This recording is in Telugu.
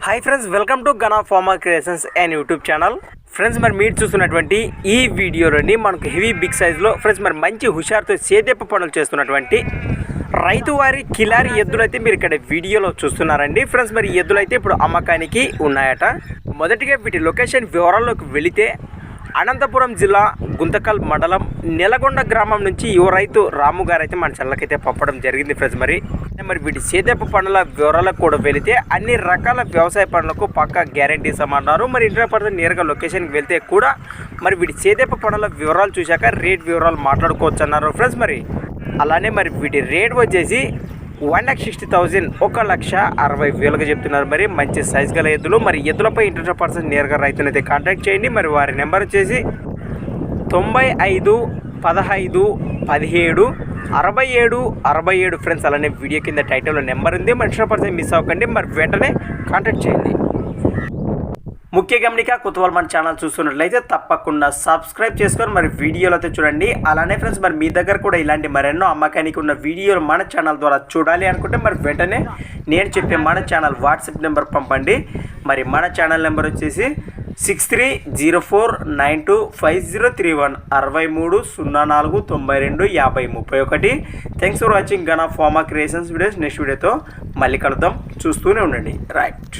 Hi friends, welcome to Gana pharma creations and YouTube channel. Friends, మరి మీరు చూస్తున్నటువంటి ఈ వీడియోలోని మనకు హెవీ బిగ్ సైజులో ఫ్రెండ్స్ మరి మంచి హుషారుతో సేదెప్ప పనులు చేస్తున్నటువంటి రైతు వారి కిలారి ఎద్దులు అయితే మీరు ఇక్కడ వీడియోలో చూస్తున్నారండి. ఫ్రెండ్స్, మరి ఎద్దులు అయితే ఇప్పుడు అమ్మకానికి ఉన్నాయట. మొదటిగా వీటి లొకేషన్ వివరాల్లోకి వెళితే అనంతపురం జిల్లా గుంతకల్ మండలం నెలగొండ గ్రామం నుంచి యువ రైతు రాము గారు అయితే మన ఛానల్కైతే పంపడం జరిగింది. ఫ్రెండ్స్, మరి వీటి సేదెప్ప పనుల వివరాలకు కూడా వెళితే అన్ని రకాల వ్యవసాయ పనులకు పక్కా గ్యారంటీ ఇస్తామన్నారు. మరి 100% నేరుగా లొకేషన్కి వెళ్తే కూడా మరి వీటి సేదెప్ప పనుల వివరాలు చూశాక రేట్ వివరాలు మాట్లాడుకోవచ్చు అన్నారు. ఫ్రెండ్స్, మరి అలానే మరి వీటి రేట్ వచ్చేసి 1,60,000 1,60,000 చెప్తున్నారు. మరి మంచి సైజ్ గల ఎద్దులు. మరి ఎద్దులపై 100% నేరుగా రైతునైతే కాంటాక్ట్ చేయండి. మరి వారి నెంబర్ వచ్చేసి 95 15 17 67 67. ఫ్రెండ్స్, అలానే వీడియో కింద టైటిల్లో నెంబర్ ఉంది. మరి 100% మిస్ అవ్వకండి. మరి వెంటనే కాంటాక్ట్ చేయండి. ముఖ్య గమనిక, కొత్తవాళ్ళు మన ఛానల్ చూస్తున్నట్లయితే తప్పకుండా సబ్స్క్రైబ్ చేసుకొని మరి వీడియోలు అయితే చూడండి. అలానే ఫ్రెండ్స్, మరి మీ దగ్గర కూడా ఇలాంటి మరెన్నో అమ్మకానికి ఉన్న వీడియోలు మన ఛానల్ ద్వారా చూడాలి అనుకుంటే మరి వెంటనే నేను చెప్పే మన ఛానల్ వాట్సాప్ నెంబర్ పంపండి. మరి మన ఛానల్ నెంబర్ వచ్చేసి 6304925031 6304925031. Thanks for watching Gana pharma creations videos. Next వీడియోతో మళ్ళీ కలుద్దాం. చూస్తూనే ఉండండి. రైట్.